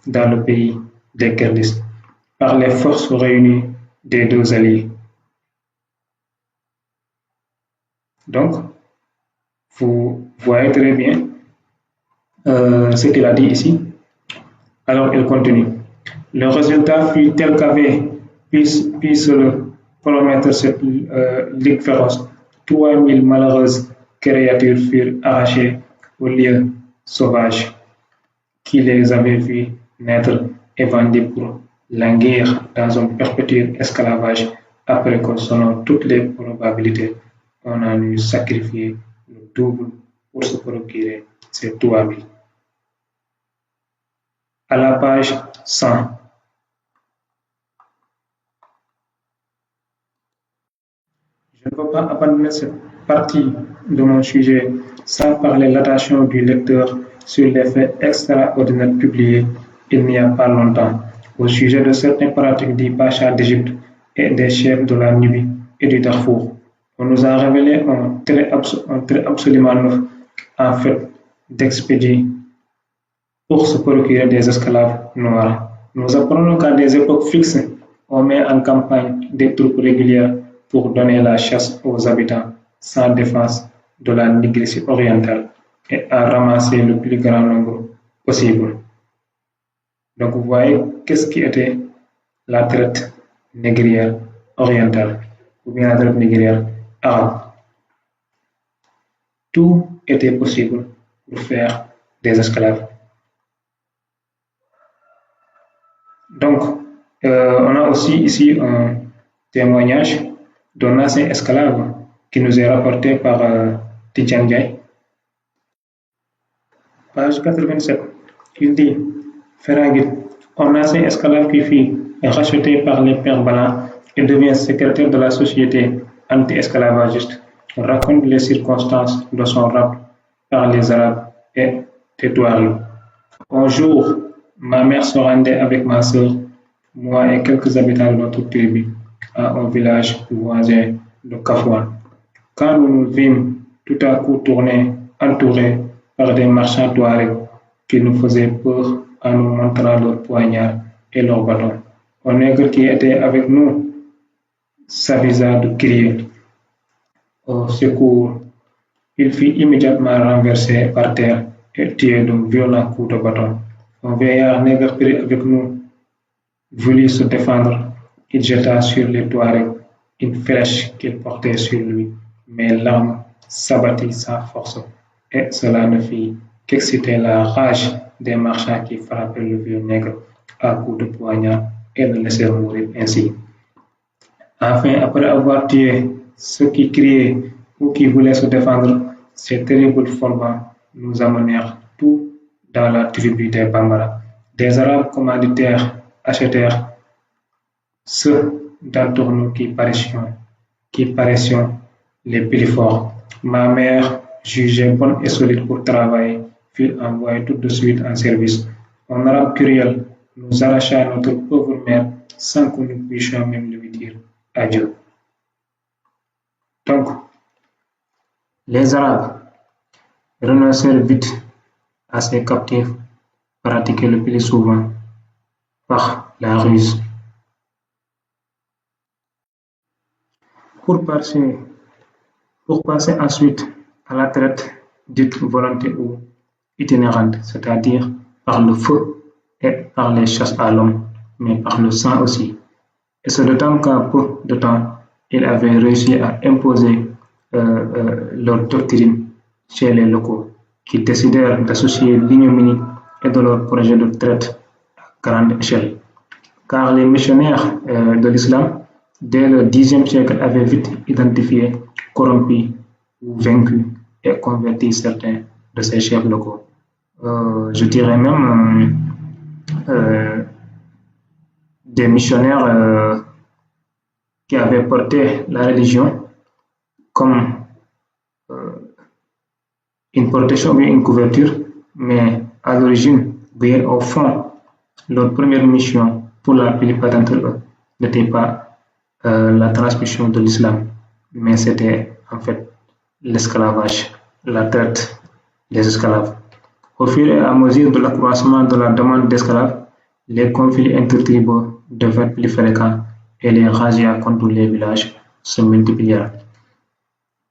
Dans le pays des Kurdistes par les forces réunies des deux alliés. Donc, vous voyez très bien ce qu'il a dit ici. Alors, il continue. Le résultat fut tel qu'avait pu se le promettre cette ligue féroce. 3000 malheureuses créatures furent arrachées aux lieux sauvages qui les avaient vues naître et vendues pour languir dans un perpétuel esclavage après que, selon toutes les probabilités, on a eu sacrifié le double pour se procurer ces 3000. À la page 100. Je ne peux pas abandonner cette partie de mon sujet sans parler l'attention du lecteur sur les faits extraordinaires publiés il n'y a pas longtemps au sujet de certaines pratiques du Pacha d'Égypte et des chefs de la Nubie et du Darfour. On nous a révélé un trait absolument neuf en fait d'expédier pour se procurer des esclaves noirs. Nous apprenons qu'à des époques fixes, on met en campagne des troupes régulières pour donner la chasse aux habitants sans défense de la négritie orientale et à ramasser le plus grand nombre possible. Donc vous voyez qu'est-ce qui était la traite négrière orientale ou bien la traite négrière arabe. Tout était possible pour faire des esclaves. Donc, on a aussi ici un témoignage d'un ancien esclave qui nous est rapporté par Tidjane Ndiaye. Page 87, il dit Ferraguit, un ancien esclave qui fut racheté par les pères blancs et devient secrétaire de la société anti-esclavagiste, raconte les circonstances de son rapt par les Arabes et Tétouari. Un jour, ma mère se rendait avec ma sœur, moi et quelques habitants de notre tribu, à un village voisin de Kafouane. Quand nous nous vîmes tout à coup tourner, entourés par des marchands touaregs qui nous faisaient peur en nous montrant leurs poignards et leurs bâtons. Un nègre qui était avec nous s'avisa de crier au secours. Il fut immédiatement renversé par terre et tué d'un violent coup de bâton. Un vieillard nègre pris avec nous voulut se défendre. Il jeta sur les Touaregs une flèche qu'il portait sur lui, mais l'arme s'abattit sans force, et cela ne fit qu'exciter la rage des marchands qui frappaient le vieux nègre à coups de poignard et le laissèrent mourir ainsi. Enfin, après avoir tué ceux qui criaient ou qui voulaient se défendre, ces terribles forbans nous amenèrent tout dans la tribu des Bambara. Des Arabes commanditaires achetèrent ceux d'entre nous qui paraissions les plus forts. Ma mère, jugée bonne et solide pour travailler, fut envoyée tout de suite en service. Un arabe cruel nous arracha notre pauvre mère sans que nous puissions même lui dire adieu. Donc, les Arabes renoncèrent vite à ces captifs pratiqués le plus souvent par la ruse. Pour passer ensuite à la traite dite volonté ou itinérante, c'est-à-dire par le feu et par les chasses à l'homme, mais par le sang aussi. Et c'est d'autant qu'en peu de temps, ils avaient réussi à imposer leur doctrine chez les locaux, qui décidèrent d'associer l'ignominie et de leur projet de traite à grande échelle. Car les missionnaires de l'islam, dès le Xe siècle, avaient vite identifié, corrompu ou vaincu et converti certains de ces chefs locaux. Je dirais même des missionnaires qui avaient porté la religion comme une protection ou une couverture, mais à l'origine, bien au fond, leur première mission pour la plupart d'entre eux n'était pas la transmission de l'islam, mais c'était en fait l'esclavage, la traite des esclaves. Au fur et à mesure de l'accroissement de la demande d'esclaves, les conflits intertribaux devinrent plus fréquents et les razzias contre les villages se multiplièrent.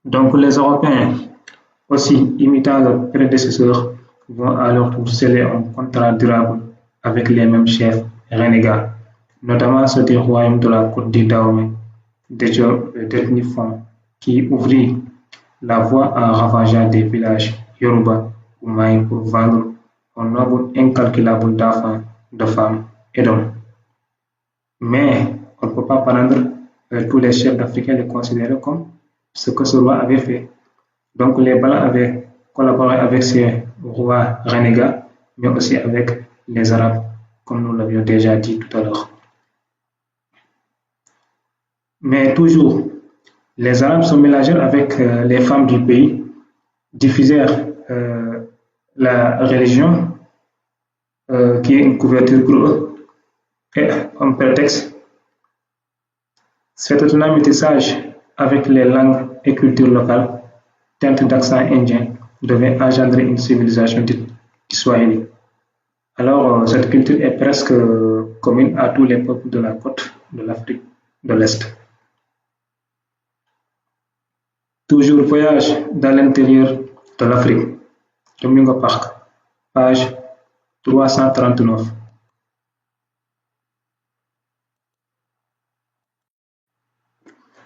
Donc les Européens, aussi imitant leurs prédécesseurs, vont à leur tour sceller un contrat durable avec les mêmes chefs renégats, notamment ceux du royaume de la Côte du Dahomey, d'Ethnifon, qui ouvrit la voie en ravageant des villages Yoruba ou Maï pour vendre un nombre incalculable d'enfants, de femmes et d'hommes. Mais on ne peut pas prendre tous les chefs africains les considérer comme ce que ce roi avait fait. Donc les Blancs avaient collaboré avec ces rois renégats, mais aussi avec les Arabes, comme nous l'avions déjà dit tout à l'heure. Mais toujours, les Arabes se mélangèrent avec les femmes du pays, diffusèrent la religion, qui est une couverture pour eux, et en prétexte, cet étonnant métissage avec les langues et cultures locales, teintes d'accent indien, devait engendrer une civilisation dite swahili. Alors, cette culture est presque commune à tous les peuples de la côte de l'Afrique de l'Est. Toujours voyage dans l'intérieur de l'Afrique. Domingo Park, page 339.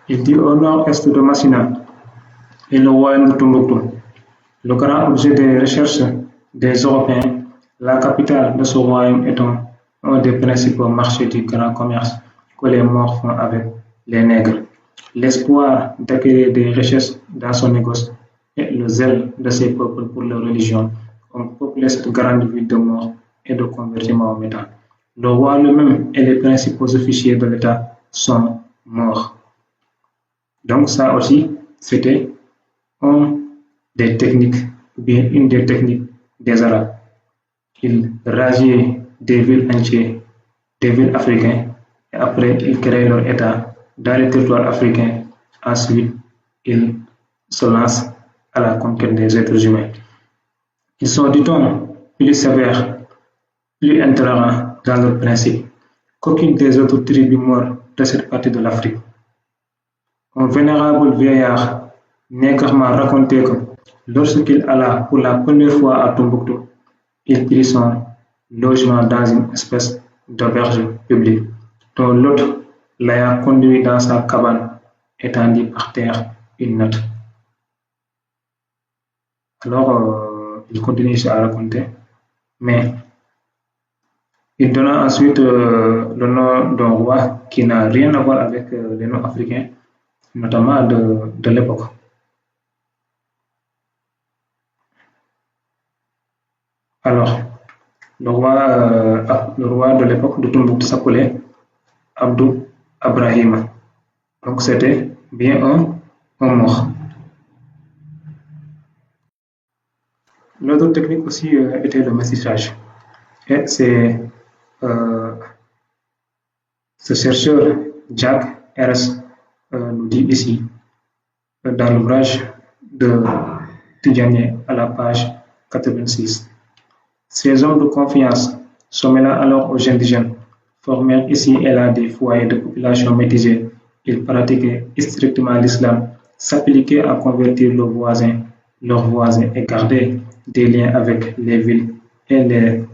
Il dit au nord-est de Massina et le royaume de Tombouctou. Le grand objet des recherches des Européens, la capitale de ce royaume étant un des principaux marchés du grand commerce que les Maures font avec les nègres. L'espoir d'acquérir des richesses dans son négoce et le zèle de ces peuples pour leur religion ont peuplé cette grande ville de morts et de convertis mahométans. Le roi lui-même et les principaux officiers de l'État sont morts. Donc ça aussi, c'était une des techniques des Arabes. Ils raziaient des villes entières, des villes africaines, et après ils créaient leur État dans les territoires africains. Ensuite, ils se lancent à la conquête des êtres humains. Ils sont, dit-on, plus sévères, plus intolérants dans leurs principes qu'aucune des autres tribus mortes de cette partie de l'Afrique. Un vénérable vieillard négrement racontait que lorsqu'il alla pour la première fois à Tombouctou, il prit son logement dans une espèce d'auberge publique, dont l'autre l'ayant conduit dans sa cabane, étendit par terre une note. Alors, il continue à raconter, mais il donna ensuite le nom d'un roi qui n'a rien à voir avec les noms africains, notamment de l'époque. Alors, le roi de l'époque de Tombouctou s'appelait Abdou Abrahima. Donc c'était bien un mort. L'autre technique aussi était le métissage. Et c'est ce chercheur Jack Harris nous dit ici, dans l'ouvrage de Tidjanier à la page 86. Ces hommes de confiance, se mêlant alors aux indigènes, formèrent ici et là des foyers de population métissée. Ils pratiquaient strictement l'islam, s'appliquaient à convertir leurs voisins et gardaient des liens avec les villes et les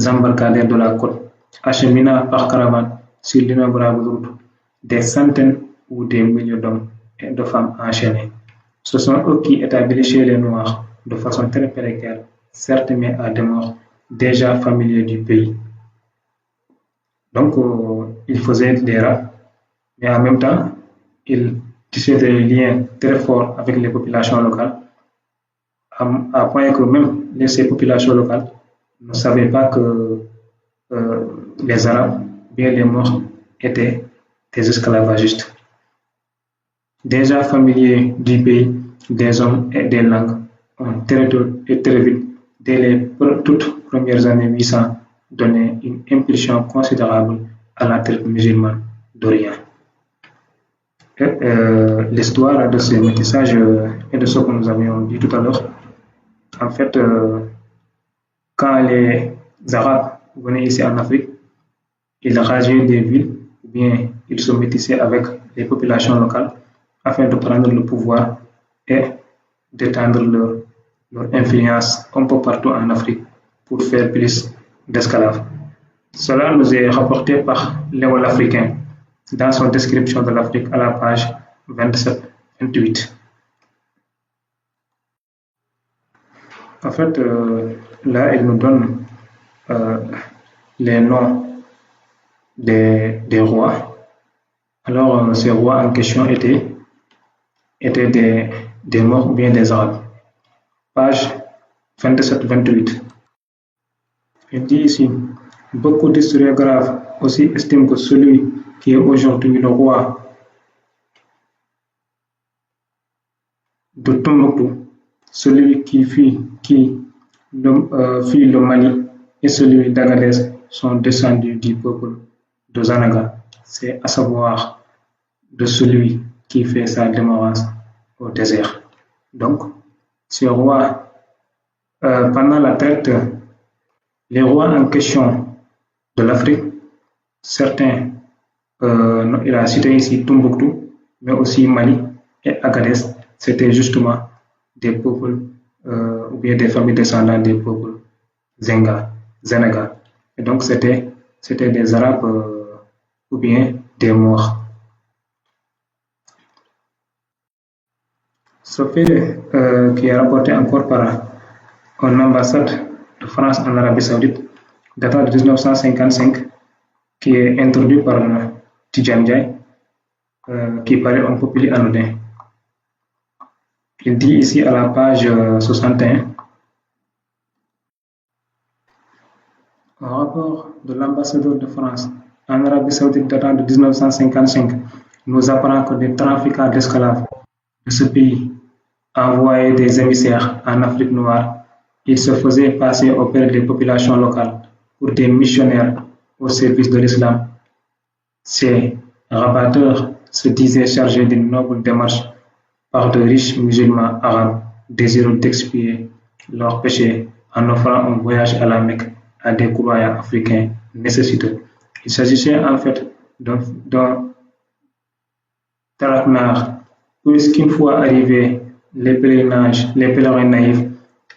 embarcadères de la côte, acheminant par caravane sur l'innombrable route des centaines où des milliers d'hommes et de femmes enchaînés. Ce sont eux qui établissent chez les Noirs, de façon très précaire, certes mais à des morts déjà familiers du pays. Donc, ils faisaient des rats, mais en même temps, ils tissaient des liens très forts avec les populations locales, à point que même ces populations locales ne savaient pas que les Arabes, bien les Morts, étaient des esclavagistes. Déjà familiers du pays, des hommes et des langues ont très tôt et très vite, dès les toutes premières années 800, donné une impulsion considérable à la traite musulmane d'Orient. L'histoire de ce métissage et de ce que nous avions dit tout à l'heure, en fait, quand les Arabes venaient ici en Afrique, ils ravageaient des villes ou bien ils se métissaient avec les populations locales afin de prendre le pouvoir et d'étendre leur influence un peu partout en Afrique pour faire plus d'esclaves. Cela nous est rapporté par Léo l'Africain dans son description de l'Afrique à la page 27-28. En fait, là, il nous donne les noms des rois. Alors, ces rois en question étaient des Morts ou bien des Arabes. Page 27-28. Il dit ici, beaucoup d'historiographes aussi estiment que celui qui est aujourd'hui le roi de Tombouctou, celui qui fit le Mali et celui d'Agadez sont descendus du peuple de Zanaga, c'est à savoir de celui qui fait sa démence au désert. Donc, ce roi, pendant la traite, les rois en question de l'Afrique, certains, il a cité ici Tombouctou, mais aussi Mali et Agadez, c'était justement des peuples ou bien des familles descendantes des peuples Zanaga. Et donc c'était des Arabes ou bien des Morts. Ce fait qui est rapporté encore par une ambassade de France en Arabie Saoudite datant de 1955, qui est introduit par Tidjane Ndiaye, qui paraît un peu plus anodin. Il dit ici à la page 61, un rapport de l'ambassadeur de France en Arabie Saoudite datant de 1955 nous apprend que des trafiquants d'esclaves de ce pays envoyaient des émissaires en Afrique noire. Ils se faisaient passer auprès des populations locales pour des missionnaires au service de l'islam. Ces rabatteurs se disaient chargés d'une noble démarche par de riches musulmans arabes désireux d'expier leurs péchés en offrant un voyage à la Mecque à des croyants africains nécessiteux. Il s'agissait en fait d'un traquenard, puisqu'une fois arrivés, les pèlerins naïfs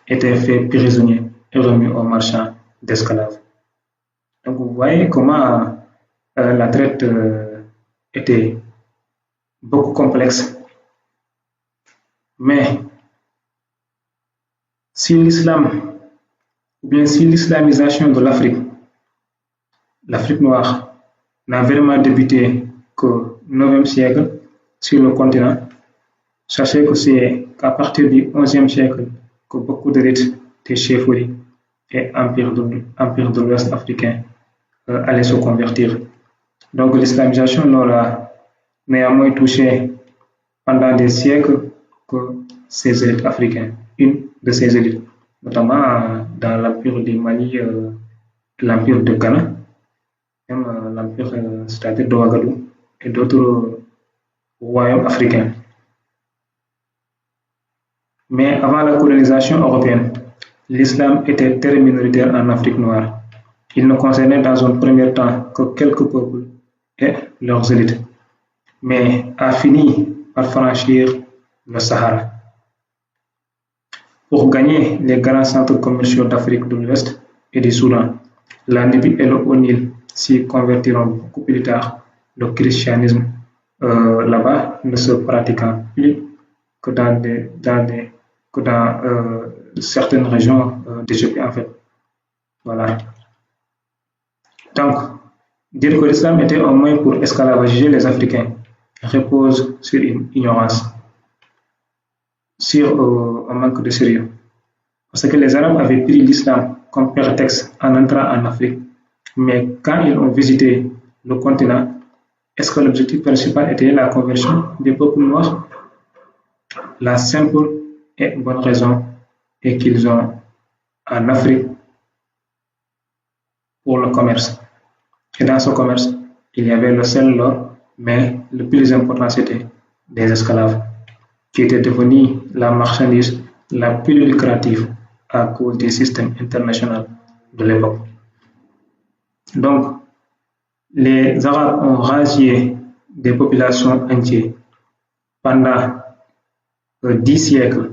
étaient faits prisonniers et remis aux marchands d'esclaves. Donc vous voyez comment la traite était beaucoup complexe. Mais si l'islam, ou bien si l'islamisation de l'Afrique noire, n'a vraiment débuté qu'au 9e siècle sur le continent, sachez que c'est qu'à partir du 11e siècle que beaucoup de rites des chefferies et empires de l'Ouest africain allaient se convertir. Donc l'islamisation n'aura néanmoins touché pendant des siècles que ces élites africaines, une de ces élites, notamment dans l'empire du Mali, l'empire de Ghana, même l'empire, c'est-à-dire de Ouagadougou, et d'autres royaumes africains. Mais avant la colonisation européenne, l'islam était très minoritaire en Afrique noire. Il ne concernait dans un premier temps que quelques peuples et leurs élites, mais a fini par franchir le Sahara. Pour gagner les grands centres commerciaux d'Afrique de l'Ouest et du Soudan, la Libye et le Haut-Nil s'y convertiront beaucoup plus tard. Le christianisme là-bas ne se pratiquant plus que dans certaines régions d'Égypte en fait. Voilà. Donc, dire que l'islam était un moyen pour esclavagiser les Africains repose sur une ignorance, sur un manque de sérieux. Parce que les Arabes avaient pris l'islam comme prétexte en entrant en Afrique. Mais quand ils ont visité le continent, est-ce que l'objectif principal était la conversion des peuples noirs? La simple et bonne raison est qu'ils ont en Afrique pour le commerce. Et dans ce commerce, il y avait le sel, l'or, mais le plus important c'était des esclaves qui étaient devenus la marchandise la plus lucrative à cause des systèmes internationaux de l'époque. Donc, les Arabes ont rasié des populations entières pendant 10 siècles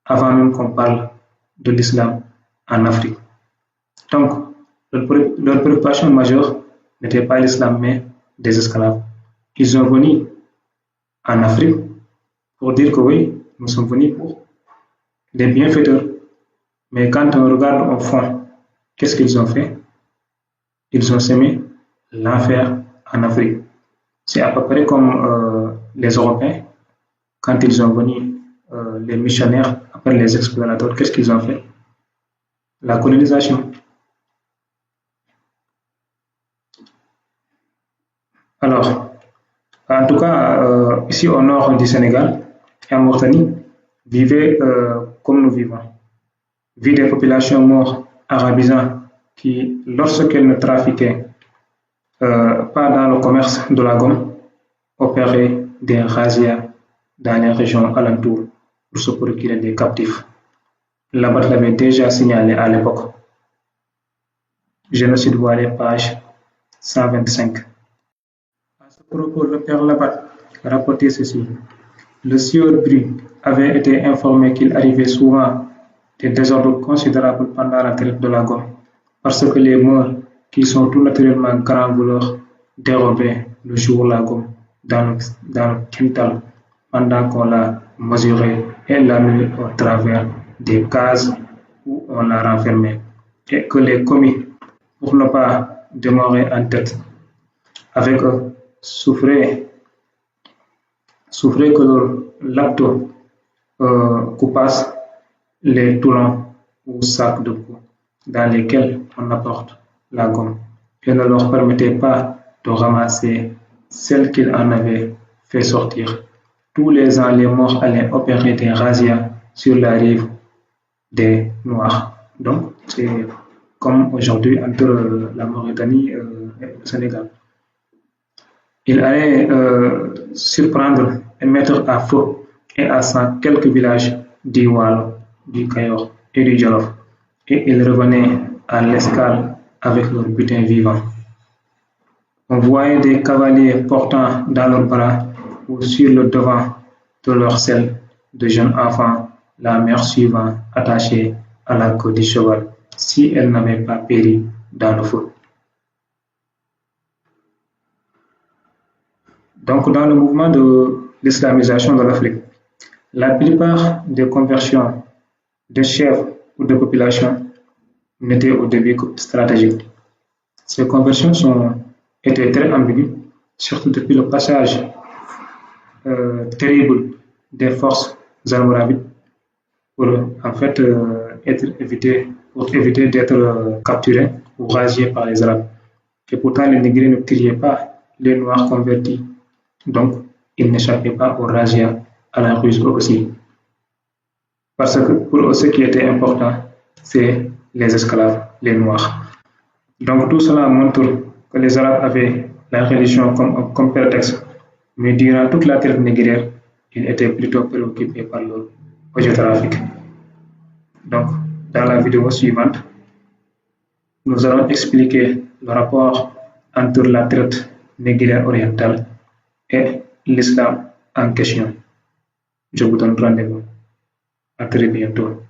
avant même qu'on parle de l'islam en Afrique. Donc, leur préoccupation majeure n'était pas l'islam, mais des esclaves. Ils sont venus en Afrique pour dire que oui, nous sommes venus pour des bienfaiteurs. Mais quand on regarde au fond, qu'est-ce qu'ils ont fait? Ils ont semé l'enfer en Afrique. C'est à peu près comme les Européens, quand ils sont venus, les missionnaires, après les explorateurs, qu'est-ce qu'ils ont fait? La colonisation. Alors, en tout cas, ici au nord du Sénégal et en Mauritanie, vivaient comme nous vivons. Vu des populations mortes arabisants qui, lorsqu'elles ne trafiquaient pas dans le commerce de la gomme, opéraient des razzias dans les régions alentours pour se procurer des captifs. Labat l'avait déjà signalé à l'époque. Génocide voilé, page 125. À ce propos, le père Labat rapportait ceci. Le sieur Bru avait été informé qu'il arrivait souvent des désordres considérables pendant la traite de la gomme, parce que les Meurs, qui sont tout naturellement grands voleurs, dérobaient le jour la gomme dans le quintal pendant qu'on la mesurait et la nuit au travers des cases où on la renfermait, et que les commis, pour ne pas demeurer en tête avec eux, souffraient que leur lapto coupasse les toulons ou sacs de peau dans lesquels on apporte la gomme et ne leur permettait pas de ramasser celle qu'ils en avaient fait sortir. Tous les ans, les morts allaient opérer des razzias sur la rive des Noirs. Donc, c'est comme aujourd'hui entre la Mauritanie et le Sénégal. Ils allaient surprendre et mettre à feu et à sang quelques villages du Waalo, du Cayor et du Jolof, et ils revenaient à l'escale avec leur butin vivant. On voyait des cavaliers portant dans leurs bras ou sur le devant de leur selle de jeunes enfants, la mère suivant attachée à la queue du cheval, si elle n'avait pas péri dans le feu. Donc, dans le mouvement de l'islamisation de l'Afrique, la plupart des conversions de chefs ou de populations n'étaient au début que stratégiques. Ces conversions étaient très ambiguës, surtout depuis le passage terrible des forces almoravides pour en fait éviter d'être capturés ou razziés par les Arabes. Et pourtant, les Négriers ne criaient pas les Noirs convertis, donc ils n'échappaient pas aux razzias à la ruse aussi. Parce que pour eux, ce qui était important, c'est les esclaves, les Noirs. Donc tout cela montre que les Arabes avaient la religion comme prétexte, mais durant toute la traite négrière, ils étaient plutôt préoccupés par le trafic. Donc, dans la vidéo suivante, nous allons expliquer le rapport entre la traite négrière orientale et l'islam en question. Je vous donne rendez-vous. À très bientôt.